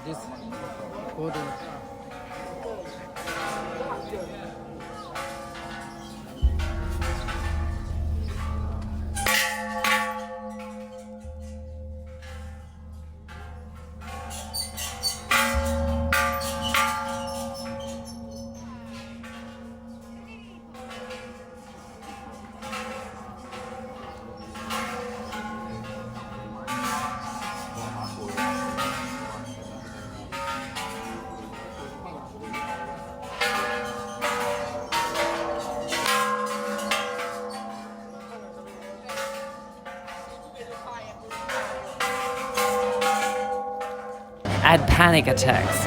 This golden. I had panic attacks,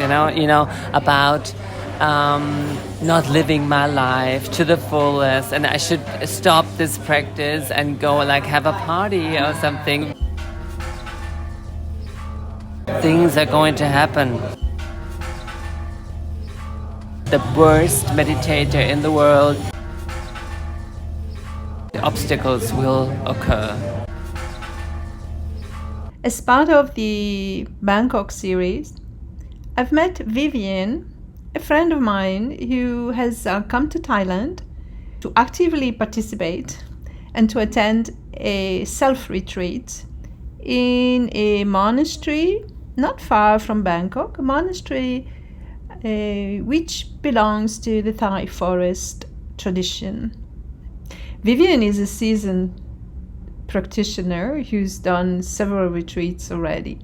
about not living my life to the fullest, and I should stop this practice and go have a party or something. Things are going to happen. The worst meditator in the world. Obstacles will occur. As part of the Bangkok series, I've met Vivien, a friend of mine who has come to Thailand to actively participate and to attend a self-retreat in a monastery not far from Bangkok, a monastery which belongs to the Thai forest tradition. Vivien is a seasoned practitioner who's done several retreats already,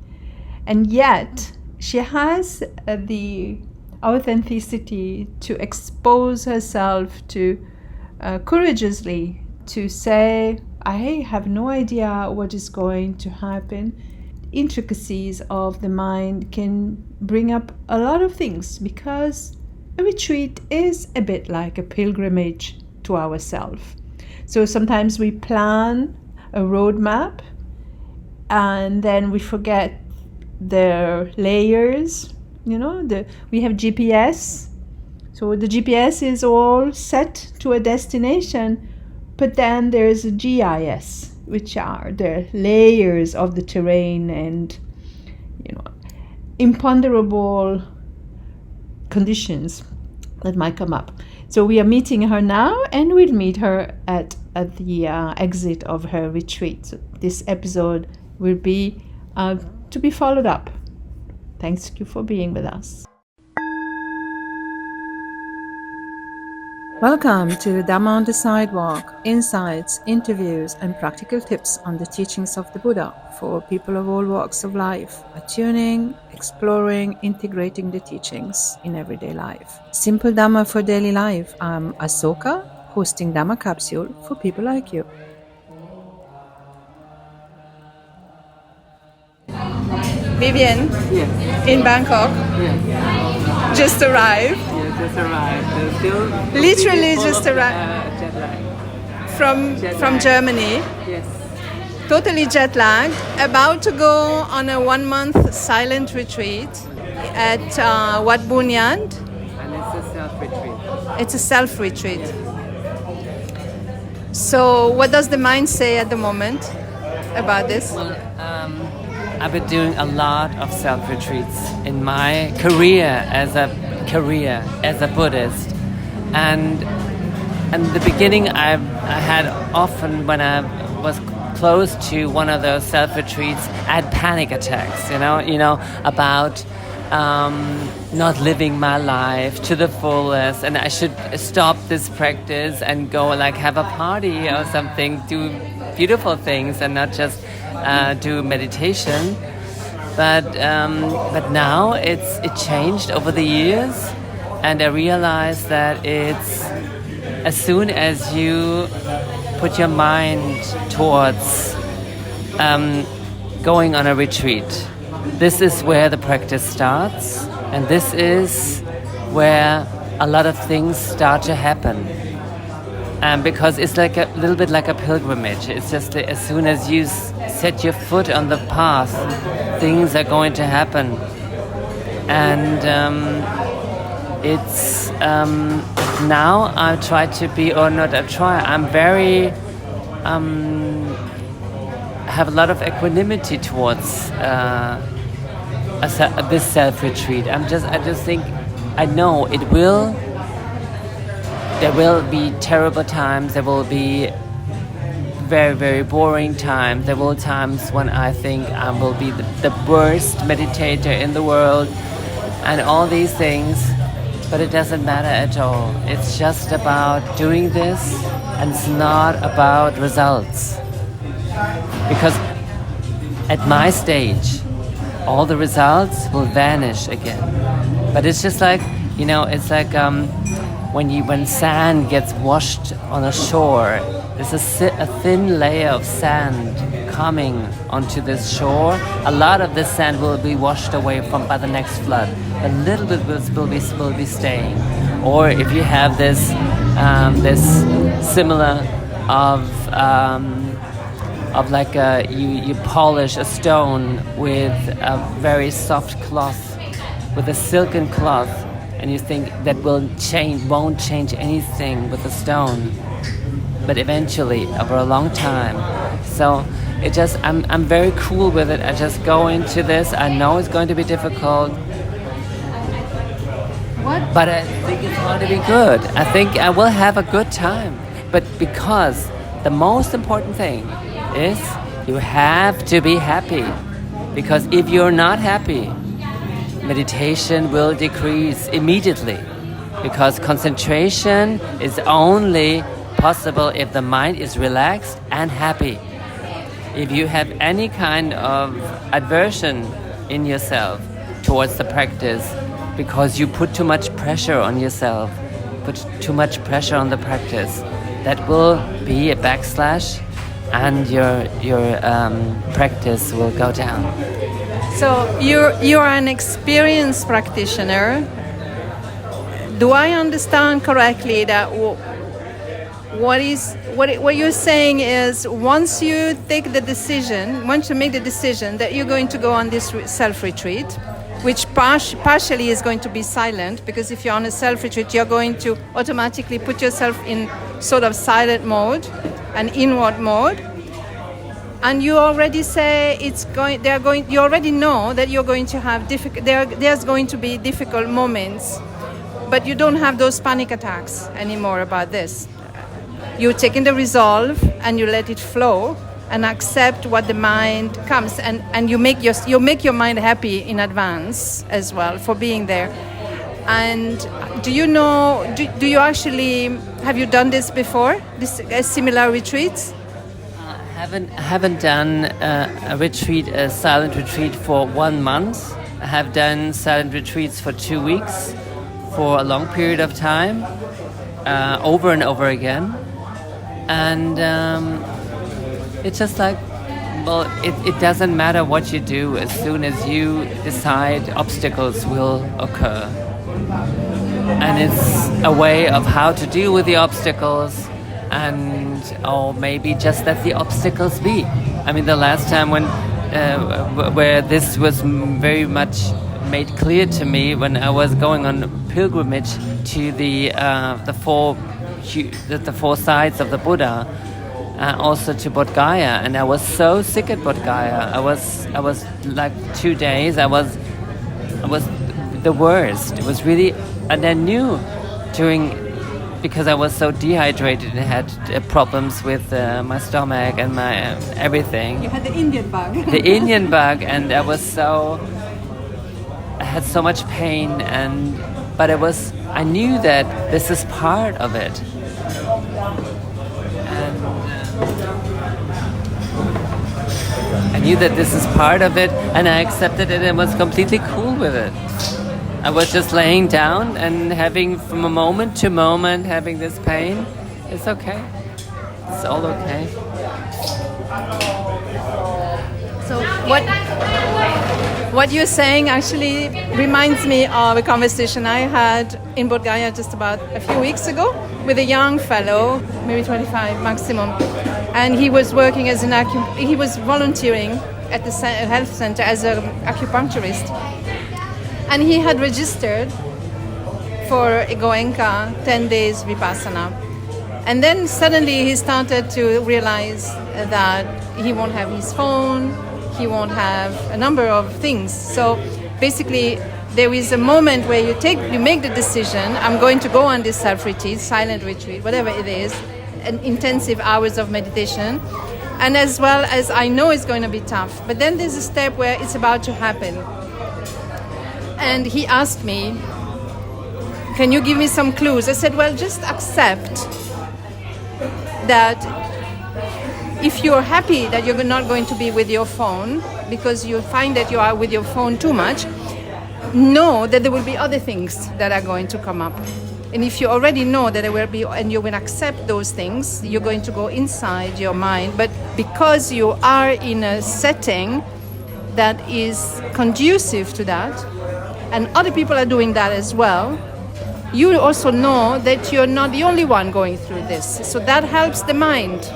and yet she has the authenticity to expose herself to courageously to say, I have no idea what is going to happen. Intricacies of the mind can bring up a lot of things, because a retreat is a bit like a pilgrimage to ourselves. So sometimes we plan a roadmap and then we forget the layers. We have GPS, so the GPS is all set to a destination, but then there's a GIS, which are the layers of the terrain and imponderable conditions that might come up. So we are meeting her now, and we'll meet her at the exit of her retreat. So this episode will be to be followed up. Thanks you for being with us. Welcome to Dhamma on the Sidewalk, insights, interviews, and practical tips on the teachings of the Buddha for people of all walks of life, attuning, exploring, integrating the teachings in everyday life. Simple Dhamma for daily life. I'm Asoka, hosting Dhamma Capsule for people like you. Vivien, Yes. in Bangkok, Yes. just arrived. Yeah, just arrived. Still Literally full just of, arrived. jet lag. From Germany. Yes. Totally jet lagged, about to go on a 1-month silent retreat at Wat Po. And it's a self-retreat. It's a self-retreat. So what does the mind say at the moment about this? Well, I've been doing a lot of self-retreats in my career as a Buddhist, and in the beginning I had often, when I was close to one of those self-retreats, I had panic attacks, about not living my life to the fullest, and I should stop this practice and go have a party or something, do beautiful things and not just do meditation. But now it changed over the years, and I realized that it's as soon as you put your mind towards going on a retreat, this is where the practice starts, and this is where a lot of things start to happen. Because it's like a little bit like a pilgrimage. It's just as soon as you set your foot on the path, things are going to happen. And it's now I try to be, or not I try, I'm very have a lot of equanimity towards this self-retreat. I just think, I know it will. There will be terrible times. There will be very, very boring times. There will be times when I think I will be the worst meditator in the world, and all these things. But it doesn't matter at all. It's just about doing this, and it's not about results. Because at my stage, all the results will vanish again. But it's just like, it's like when sand gets washed on a shore, there's a thin layer of sand coming onto this shore. A lot of this sand will be washed away by the next flood. A little bit will be staying. Or if you have this similar of like you polish a stone with a very soft cloth, with a silken cloth, and you think that won't change anything with the stone, but eventually over a long time. So I'm very cool with it. I just go into this. I know it's going to be difficult, but I think it's going to be good. I think I will have a good time. But because the most important thing is you have to be happy. Because if you're not happy, meditation will decrease immediately. Because concentration is only possible if the mind is relaxed and happy. If you have any kind of aversion in yourself towards the practice, because you put too much pressure on yourself, put too much pressure on the practice, that will be a backslash, and your practice will go down. So you are an experienced practitioner. Do I understand correctly that what you're saying is once you make the decision that you're going to go on this self-retreat, which partially is going to be silent, because if you're on a self-retreat, you're going to automatically put yourself in sort of silent mode, an inward mode, and you already say you already know that you're going to have there's going to be difficult moments, but you don't have those panic attacks anymore about this. You're taking the resolve and you let it flow and accept what the mind comes, and you make your mind happy in advance as well for being there. And do you actually, have you done this before, similar retreats? I haven't done a silent retreat for 1 month. I have done silent retreats for 2 weeks for a long period of time, over and over again. And it's just like, well, it doesn't matter what you do. As soon as you decide, obstacles will occur. And it's a way of how to deal with the obstacles, or maybe just let the obstacles be. I mean, the last time where this was very much made clear to me, when I was going on pilgrimage to the four sides of the Buddha, also to Bodh Gaya, and I was so sick at Bodh Gaya. I was like 2 days. I was the worst. It was really, and I knew because I was so dehydrated and had problems with my stomach and my everything. You had the Indian bug. The Indian bug, and I had so much pain, but I knew that this is part of it. And I knew that this is part of it, and I accepted it and was completely cool with it. I was just laying down and having, from a moment to moment, having this pain. It's okay. It's all okay. So what you're saying actually reminds me of a conversation I had in Bodh Gaya just about a few weeks ago with a young fellow, maybe 25 maximum, and he was working as he was volunteering at the health center as an acupuncturist, and he had registered for a Goenka 10 days Vipassana, and then suddenly he started to realize that he won't have his phone. He won't have a number of things. So basically there is a moment where you make the decision, I'm going to go on this self-retreat, silent retreat, whatever it is, an intensive hours of meditation, and as well as I know it's going to be tough. But then there's a step where it's about to happen. And he asked me, can you give me some clues? I said, well, just accept that if you're happy that you're not going to be with your phone because you find that you are with your phone too much, know that there will be other things that are going to come up. And if you already know that there will be, and you will accept those things, you're going to go inside your mind. But because you are in a setting that is conducive to that, and other people are doing that as well, you also know that you're not the only one going through this. So that helps the mind.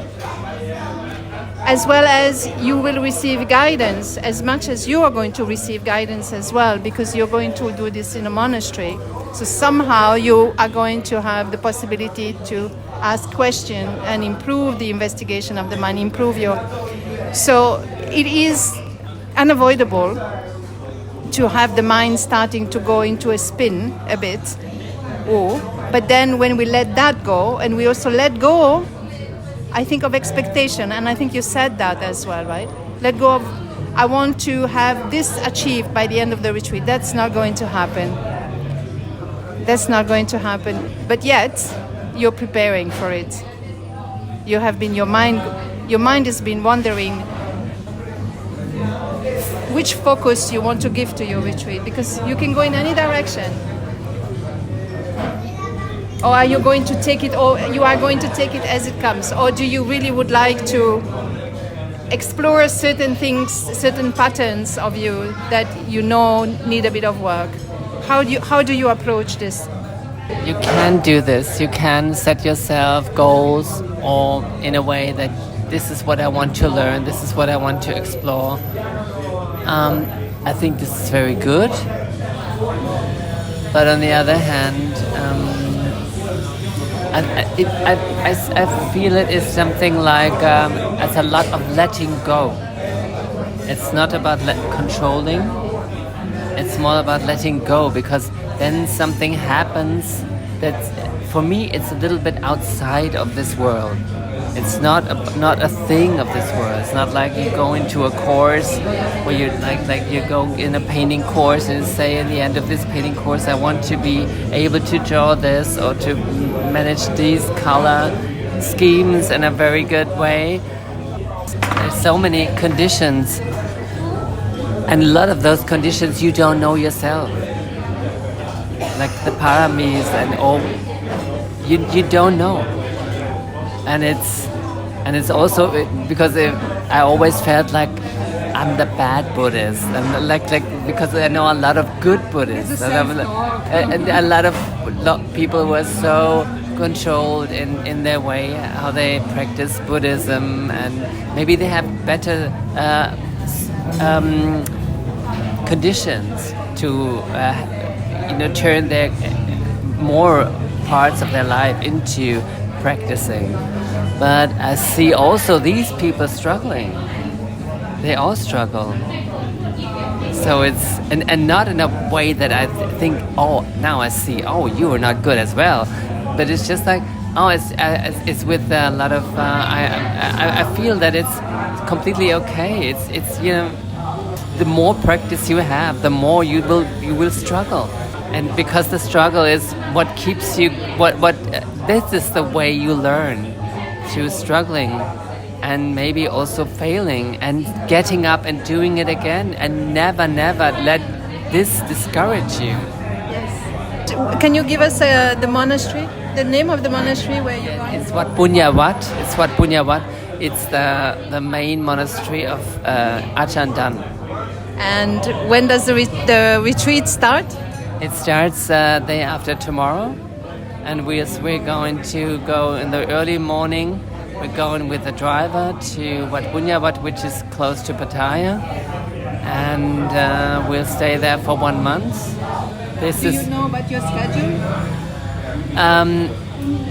As well as you will receive guidance as much as you are going to receive guidance as well, because you're going to do this in a monastery. So somehow you are going to have the possibility to ask questions and improve the investigation of the mind, improve your... So it is unavoidable to have the mind starting to go into a spin a bit. But then when we let that go, and we also let go, I think, of expectation, and I think you said that as well, right? Let go of, I want to have this achieved by the end of the retreat. That's not going to happen. That's not going to happen. But yet, you're preparing for it. You have been, your mind has been wondering which focus you want to give to your retreat, because you can go in any direction. Or are you going to take it, or you are going to take it as it comes? Or do you really would like to explore certain things, certain patterns of you that you know need a bit of work? How do you approach this? You can do this. You can set yourself goals, or in a way that this is what I want to learn, this is what I want to explore. I think this is very good. But on the other hand, I feel it is something like it's a lot of letting go. It's not about controlling. It's more about letting go, because then something happens that, for me, it's a little bit outside of this world. It's not a thing of this world. It's not like you go into a course where you like you go in a painting course and say at the end of this painting course, I want to be able to draw this or to manage these color schemes in a very good way. There's so many conditions, and a lot of those conditions you don't know yourself, like the paramis and all. You don't know. And it's also because I always felt like I'm the bad Buddhist, and like because I know a lot of good Buddhists, and a lot of people were so controlled in their way how they practice Buddhism, and maybe they have better conditions to turn their more parts of their life into practicing. But I see also these people struggling. They all struggle. So it's and not in a way that I think, oh, now I see, oh, you are not good as well. But it's just like, oh, it's with a lot of I feel that it's completely okay. It's the more practice you have, the more you will struggle. And because the struggle is what keeps you, this is the way you learn, through struggling and maybe also failing and getting up and doing it again, and never let this discourage you. Yes. Can you give us the monastery, the name of the monastery where you're going? It's Wat Po. It's Wat Po. It's the main monastery of Ajahn Dan. And when does the retreat start? It starts day after tomorrow, and we're going to go in the early morning. We're going with a driver to Wat Po, which is close to Pattaya, and we'll stay there for 1 month. Do you know about your schedule?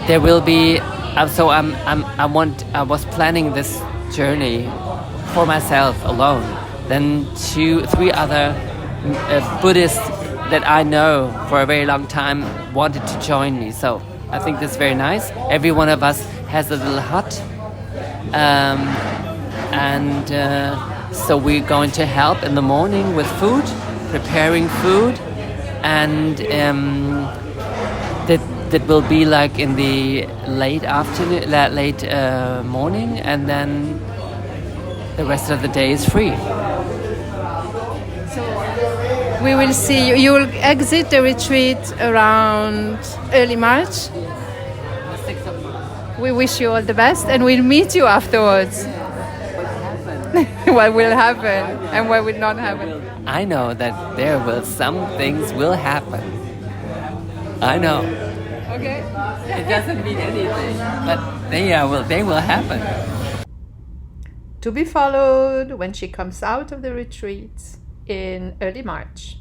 There will be. So I was planning this journey for myself alone. Then 2-3 other Buddhists that I know for a very long time wanted to join me. So I think that's very nice. Every one of us has a little hut. So we're going to help in the morning with food, preparing food, and that will be like in the late afternoon, late morning, and then the rest of the day is free. We will see you. You will exit the retreat around early March. The 6th of March. We wish you all the best, and we'll meet you afterwards. What will happen and what will not happen? I know that some things will happen. I know. Okay. It doesn't mean anything, but they will happen. To be followed when she comes out of the retreat in early March.